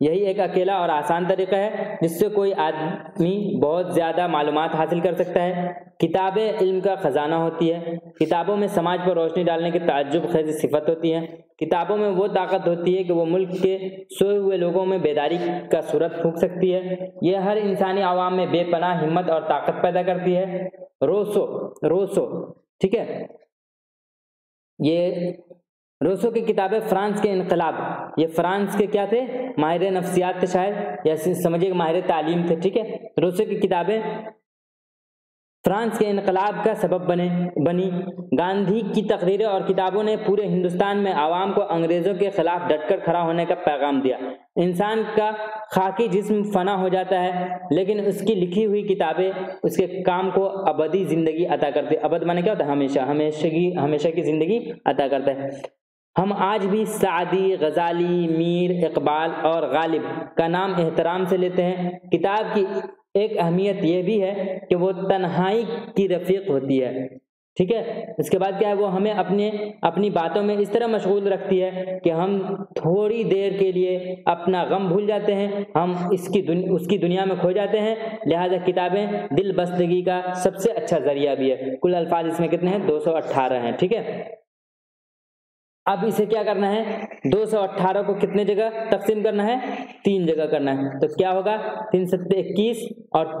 یہی ایک اکیلا اور آسان طریقہ ہے جس سے کوئی آدمی بہت زیادہ معلومات حاصل کر سکتا ہے۔ کتابیں علم کا خزانہ ہوتی ہے۔ کتابوں میں سماج پر روشنی ڈالنے کی تعجب خیز صفت ہوتی ہے۔ کتابوں میں وہ طاقت ہوتی ہے کہ وہ ملک کے سوئے ہوئے لوگوں میں بیداری کا صورت پھونک سکتی ہے۔ یہ ہر انسانی عوام میں بے پناہ ہمت اور طاقت پیدا کرتی ہے۔ روسو ٹھیک ہے، یہ روسو کی کتابیں فرانس کے انقلاب، یہ فرانس کے کیا تھے؟ ماہر نفسیات تھے شاید، یا سمجھیے کہ ماہر تعلیم تھے، ٹھیک ہے۔ روسو کی کتابیں فرانس کے انقلاب کا سبب بنی۔ گاندھی کی تقریریں اور کتابوں نے پورے ہندوستان میں عوام کو انگریزوں کے خلاف ڈٹ کر کھڑا ہونے کا پیغام دیا۔ انسان کا خاکی جسم فنا ہو جاتا ہے، لیکن اس کی لکھی ہوئی کتابیں اس کے کام کو ابدی زندگی عطا کرتی ہے۔ ابد مانے کیا ہوتا ہے؟ ہمیشہ کی زندگی عطا کرتا ہے۔ ہم آج بھی سعدی، غزالی، میر اقبال اور غالب کا نام احترام سے لیتے ہیں۔ کتاب کی ایک اہمیت یہ بھی ہے کہ وہ تنہائی کی رفیق ہوتی ہے، ٹھیک ہے۔ اس کے بعد کیا ہے؟ وہ ہمیں اپنی باتوں میں اس طرح مشغول رکھتی ہے کہ ہم تھوڑی دیر کے لیے اپنا غم بھول جاتے ہیں، ہم اس کی دنیا میں کھو جاتے ہیں۔ لہذا کتابیں دل بستگی کا سب سے اچھا ذریعہ بھی ہے۔ کل الفاظ اس میں کتنے ہیں؟ 218 ہیں، ٹھیک ہے۔ اب اسے کیا کرنا ہے؟ 218 کو کتنے جگہ تقسیم کرنا ہے؟ 3 جگہ کرنا ہے۔ تو کیا ہوگا؟ 3 7 21 اور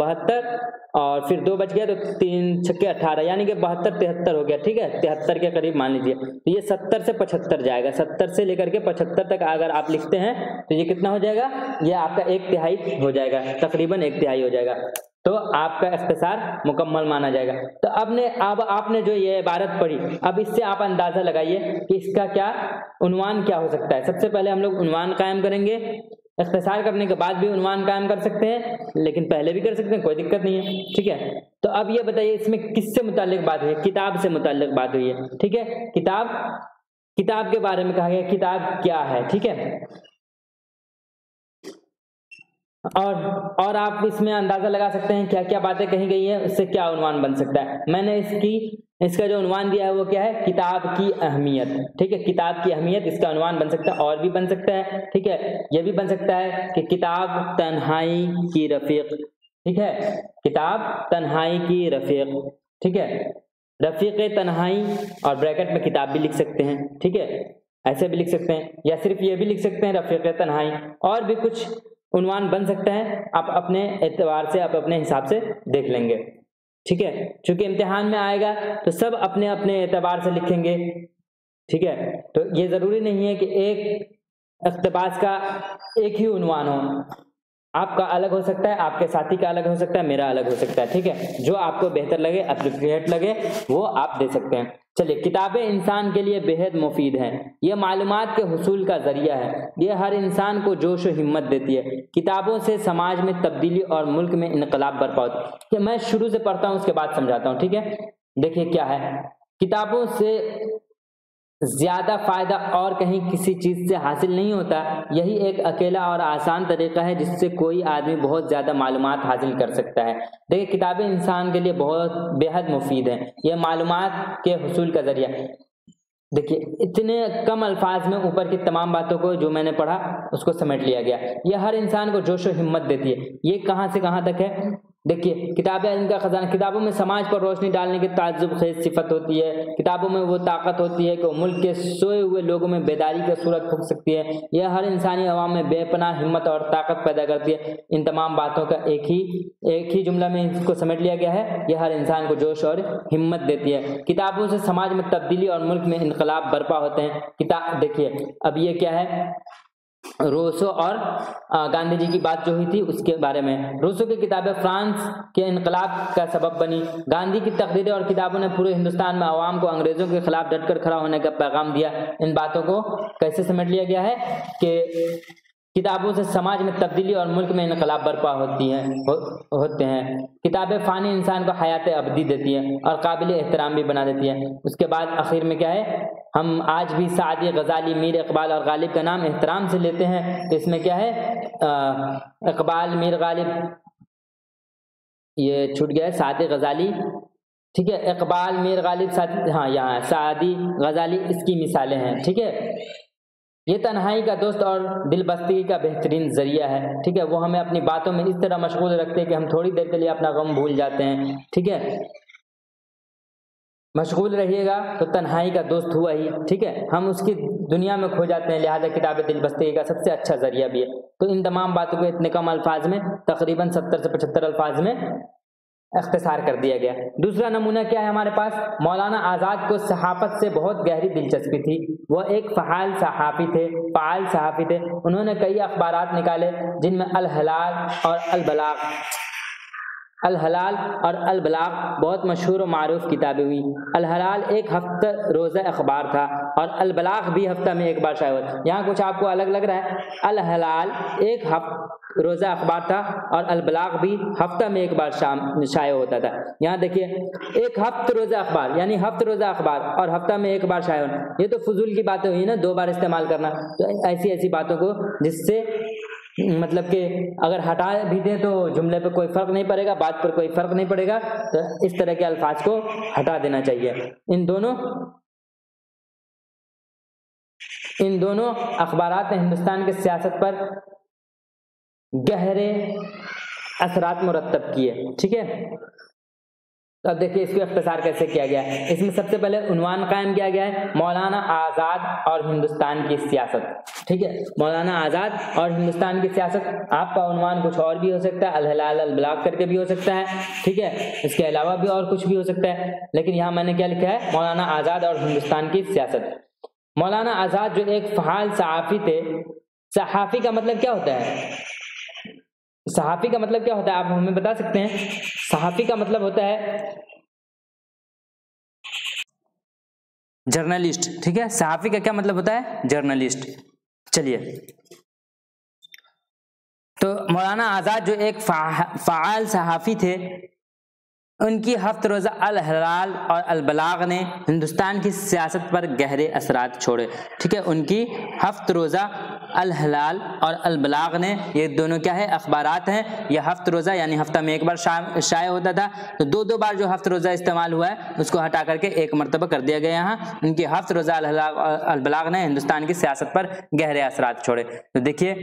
72 اور پھر 2 بچ گیا تو 3 6 18، یعنی کہ 72 73 ہو گیا، ٹھیک ہے۔ 73 کے قریب مان لیجیے۔ تو یہ 70 سے 75 جائے گا، 70 سے لے کر کے 75 تک اگر آپ لکھتے ہیں تو یہ کتنا ہو جائے گا؟ یہ آپ کا 1/3 ہو جائے گا، تقریباً 1/3 ہو جائے گا، تو آپ کا اختصار مکمل مانا جائے گا۔ تو اب آپ نے جو یہ عبارت پڑھی، اب اس سے آپ اندازہ لگائیے کہ اس کا کیا عنوان کیا ہو سکتا ہے۔ سب سے پہلے ہم لوگ عنوان قائم کریں گے، اختصار کرنے کے بعد بھی عنوان قائم کر سکتے ہیں، لیکن پہلے بھی کر سکتے ہیں، کوئی دقت نہیں ہے، ٹھیک ہے۔ تو اب یہ بتائیے اس میں کس سے متعلق بات ہوئی ہے؟ کتاب سے متعلق بات ہوئی ہے، ٹھیک ہے۔ کتاب کے بارے میں کہا گیا کتاب کیا ہے، ٹھیک ہے۔ اور آپ اس میں اندازہ لگا سکتے ہیں کیا کیا باتیں کہی گئی ہیں، اس سے کیا عنوان بن سکتا ہے۔ میں نے اس کا جو عنوان دیا ہے وہ کیا ہے؟ کتاب کی اہمیت، ٹھیک ہے۔ کتاب کی اہمیت اس کا عنوان بن سکتا ہے، اور بھی بن سکتا ہے، ٹھیک ہے۔ یہ بھی بن سکتا ہے کہ کتاب تنہائی کی رفیق، ٹھیک ہے۔ کتاب تنہائی کی رفیق، ٹھیک ہے۔ رفیق تنہائی اور بریکٹ میں کتاب بھی لکھ سکتے ہیں، ٹھیک ہے، ایسے بھی لکھ سکتے ہیں، یا صرف یہ بھی لکھ سکتے ہیں رفیق تنہائی۔ اور بھی کچھ عنوان بن سکتا ہے، آپ اپنے اعتبار سے، آپ اپنے حساب سے دیکھ لیں گے، ٹھیک ہے۔ چونکہ امتحان میں آئے گا تو سب اپنے اپنے اعتبار سے لکھیں گے، ٹھیک ہے۔ تو یہ ضروری نہیں ہے کہ ایک اقتباس کا ایک ہی عنوان ہو، آپ کا الگ ہو سکتا ہے، آپ کے ساتھی کا الگ ہو سکتا ہے، میرا الگ ہو سکتا ہے، ٹھیک ہے۔ جو آپ کو بہتر لگے، اپروپریٹ لگے، وہ آپ دے سکتے ہیں۔ چلیے، کتابیں انسان کے لیے بےحد مفید ہیں، یہ معلومات کے حصول کا ذریعہ ہے، یہ ہر انسان کو جوش و ہمت دیتی ہے۔ کتابوں سے سماج میں تبدیلی اور ملک میں انقلاب برپا ہوتا ہے۔ کہ میں شروع سے پڑھتا ہوں، اس کے بعد سمجھاتا ہوں، ٹھیک ہے۔ دیکھیے کیا ہے، کتابوں سے زیادہ فائدہ اور کہیں کسی چیز سے حاصل نہیں ہوتا، یہی ایک اکیلا اور آسان طریقہ ہے جس سے کوئی آدمی بہت زیادہ معلومات حاصل کر سکتا ہے۔ دیکھیں، کتابیں انسان کے لیے بہت بےحد مفید ہیں، یہ معلومات کے حصول کا ذریعہ۔ دیکھیے، اتنے کم الفاظ میں اوپر کی تمام باتوں کو جو میں نے پڑھا اس کو سمیٹ لیا گیا۔ یہ ہر انسان کو جوش و ہمت دیتی ہے۔ یہ کہاں سے کہاں تک ہے؟ دیکھیے، کتابیں علم کا خزانہ، کتابوں میں سماج پر روشنی ڈالنے کی تعجب خیز صفت ہوتی ہے۔ کتابوں میں وہ طاقت ہوتی ہے کہ وہ ملک کے سوئے ہوئے لوگوں میں بیداری کا صورت پھونک سکتی ہے۔ یہ ہر انسانی عوام میں بے پناہ ہمت اور طاقت پیدا کرتی ہے۔ ان تمام باتوں کا ایک ہی جملہ میں اس کو سمیٹ لیا گیا ہے، یہ ہر انسان کو جوش اور ہمت دیتی ہے۔ کتابوں سے سماج میں تبدیلی اور ملک میں انقلاب برپا ہوتے ہیں۔ دیکھیے، اب یہ کیا ہے؟ روسو اور گاندھی جی کی بات جو ہوئی تھی اس کے بارے میں۔ روسو کی کتابیں فرانس کے انقلاب کا سبب بنی۔ گاندھی کی تقریریں اور کتابوں نے پورے ہندوستان میں عوام کو انگریزوں کے خلاف ڈٹ کر کھڑا ہونے کا پیغام دیا۔ ان باتوں کو کیسے سمیٹ لیا گیا ہے کہ کتابوں سے سماج میں تبدیلی اور ملک میں انقلاب برپا ہوتے ہیں۔ کتابیں فانی انسان کو حیات ابدی دیتی ہیں اور قابل احترام بھی بنا دیتی ہیں۔ اس کے بعد آخر میں کیا ہے؟ ہم آج بھی سعدی، غزالی، میر اقبال اور غالب کا نام احترام سے لیتے ہیں۔ تو اس میں کیا ہے؟ اقبال، میر، غالب، یہ چھوٹ گیا ہے، سعدی، غزالی، ٹھیک ہے۔ اقبال، میر، غالب، ہاں یہاں سعدی، غزالی، اس کی مثالیں ہیں، ٹھیک ہے۔ یہ تنہائی کا دوست اور دل بستگی کا بہترین ذریعہ ہے، ٹھیک ہے، وہ ہمیں اپنی باتوں میں اس طرح مشغول رکھتے ہیں کہ ہم تھوڑی دیر کے لیے اپنا غم بھول جاتے ہیں، ٹھیک ہے۔ مشغول رہیے گا تو تنہائی کا دوست ہوا ہی، ٹھیک ہے، ہم اس کی دنیا میں کھو جاتے ہیں، لہذا کتاب دل بستگی کا سب سے اچھا ذریعہ بھی ہے۔ تو ان تمام باتوں کو اتنے کم الفاظ میں، تقریباً 70 سے 75 الفاظ میں اختصار کر دیا گیا۔ دوسرا نمونہ کیا ہے ہمارے پاس؟ مولانا آزاد کو صحافت سے بہت گہری دلچسپی تھی، وہ ایک فعال صحافی تھے، انہوں نے کئی اخبارات نکالے جن میں الحلال اور البلاغ بہت مشہور و معروف کتابیں ہوئی۔ الحلال ایک ہفتہ روزہ اخبار تھا اور البلاغ بھی ہفتہ میں ایک بار شائع ہوتا ہے۔ یہاں کچھ آپ کو الگ لگ رہا ہے، الحلال ایک روزہ اخبار تھا اور البلاغ بھی ہفتہ میں ایک بار شائع ہوتا تھا۔ یہاں دیکھیے، ایک ہفتہ روزہ اخبار یعنی ہفتہ روزہ اخبار اور ہفتہ میں ایک بار شائع ہونا، یہ تو فضول کی باتیں ہوئی نا، 2 بار استعمال کرنا۔ تو ایسی باتوں کو جس سے مطلب کہ اگر ہٹا بھی دیں تو جملے پہ کوئی فرق نہیں پڑے گا، بات پر کوئی فرق نہیں پڑے گا، تو اس طرح کے الفاظ کو ہٹا دینا چاہیے۔ ان دونوں اخبارات نے ہندوستان کے سیاست پر گہرے اثرات مرتب کیے، ٹھیک ہے۔ تو اب دیکھیے اس کو اختصار کیسے کیا گیا ہے۔ اس میں سب سے پہلے عنوان قائم کیا گیا ہے، مولانا آزاد اور ہندوستان کی سیاست، ٹھیک ہے، مولانا آزاد اور ہندوستان کی سیاست۔ آپ کا عنوان کچھ اور بھی ہو سکتا ہے، الحلال البلاغ کر کے بھی ہو سکتا ہے، ٹھیک ہے، اس کے علاوہ بھی اور کچھ بھی ہو سکتا ہے، لیکن یہاں میں نے کیا لکھا ہے؟ مولانا آزاد اور ہندوستان کی سیاست۔ مولانا آزاد جو ایک فعال صحافی تھے، صحافی کا مطلب کیا ہوتا ہے؟ صحافی کا مطلب کیا ہوتا ہے؟ آپ ہمیں بتا سکتے ہیں؟ صحافی کا مطلب ہوتا ہے جرنلسٹ، ٹھیک ہے، صحافی کا کیا مطلب ہوتا ہے؟ جرنلسٹ۔ چلیے، تو مولانا آزاد جو ایک فعال صحافی تھے، ان کی ہفتہ روزہ الحلال اور البلاغ نے ہندوستان کی سیاست پر گہرے اثرات چھوڑے، ٹھیک ہے، ان کی ہفتہ روزہ الحلال اور البلاغ نے، یہ دونوں کیا ہے؟ اخبارات ہیں۔ یہ ہفتہ روزہ یعنی ہفتہ میں ایک بار شائع ہوتا تھا، تو 2 بار جو ہفتہ روزہ استعمال ہوا ہے اس کو ہٹا کر کے ایک مرتبہ کر دیا گیا۔ یہاں ان کی ہفتہ روزہ الحلال اور البلاغ نے ہندوستان کی سیاست پر گہرے اثرات چھوڑے۔ تو دیکھیے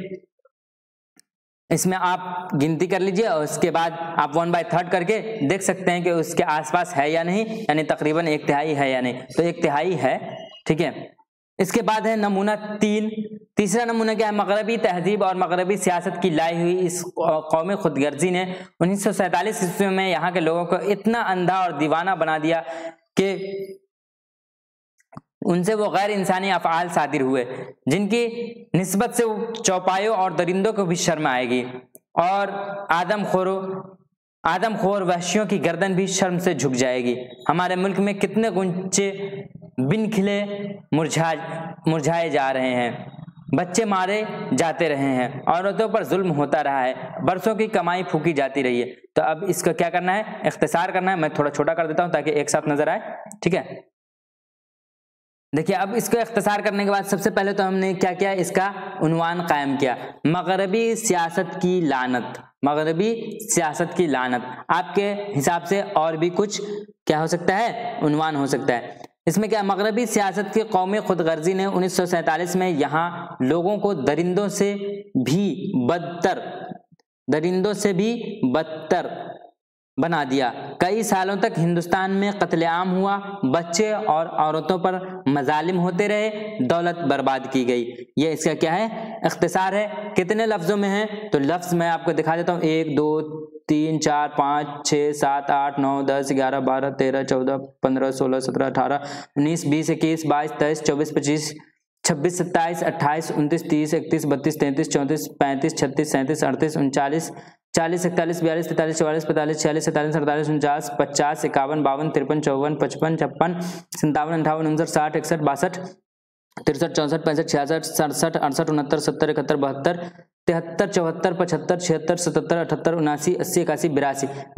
اس میں آپ گنتی کر لیجئے اور اس کے بعد آپ 1/3 کر کے دیکھ سکتے ہیں کہ اس کے آس پاس ہے یا نہیں، یعنی تقریباً 1/3 ہے یا نہیں، تو 1/3 ہے، ٹھیک ہے۔ اس کے بعد ہے نمونہ 3۔ تیسرا نمونہ کیا ہے؟ مغربی تہذیب اور مغربی سیاست کی لائی ہوئی اس قومی خود غرضی نے 1947 عیسوی میں یہاں کے لوگوں کو اتنا اندھا اور دیوانہ بنا دیا کہ ان سے وہ غیر انسانی افعال صادر ہوئے جن کی نسبت سے چوپایوں اور درندوں کو بھی شرم آئے گی، اور آدم خور وحشیوں کی گردن بھی شرم سے جھک جائے گی۔ ہمارے ملک میں کتنے غنچے بن کھلے مرجھائے جا رہے ہیں، بچے مارے جاتے رہے ہیں، عورتوں پر ظلم ہوتا رہا ہے، برسوں کی کمائی پھونکی جاتی رہی ہے۔ تو اب اس کا کیا کرنا ہے؟ اختصار کرنا ہے۔ میں تھوڑا چھوٹا کر دیتا ہوں تاکہ ایک ساتھ نظر آئے، ٹھیک ہے۔ دیکھیے اب اس کو اختصار کرنے کے بعد سب سے پہلے تو ہم نے کیا کیا؟ اس کا عنوان قائم کیا، مغربی سیاست کی لعنت۔ مغربی سیاست کی لعنت، آپ کے حساب سے اور بھی کچھ کیا ہو سکتا ہے؟ عنوان ہو سکتا ہے۔ اس میں کیا؟ مغربی سیاست کی قومی خود غرضی نے 1947 میں یہاں لوگوں کو درندوں سے بھی بدتر بنا دیا۔ کئی سالوں تک ہندوستان میں قتل عام ہوا، بچے اور عورتوں پر مظالم ہوتے رہے، دولت برباد کی گئی۔ یہ اس کا کیا ہے؟ اختصار ہے۔ کتنے لفظوں میں ہے؟ تو لفظ میں آپ کو دکھا دیتا ہوں، 1 2 3 4 5 6 7 8 9 10 11 12 13 14 15 16 17 18 19 20 21 22 23 24 25 26 27 28 29 30 31 32 33 34 35 36 37 38 39 40 41 42 43 44 45 46 47 48 49 50 51 52 53 54 55 56 57 58 59 60 61 62 63 64 65 66 67 68 69 70 71 72 73, 74, 75, 76, 77, 78, 79, 80, 81,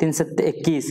3 7 21,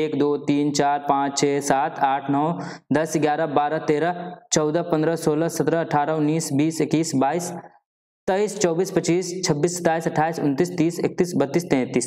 1 2 3 4 5 6 7 8 9 10 11 12 13 14 15 16 17 18 19 20 21 22 23 24 25 26 27 28 29 30 31 32 33,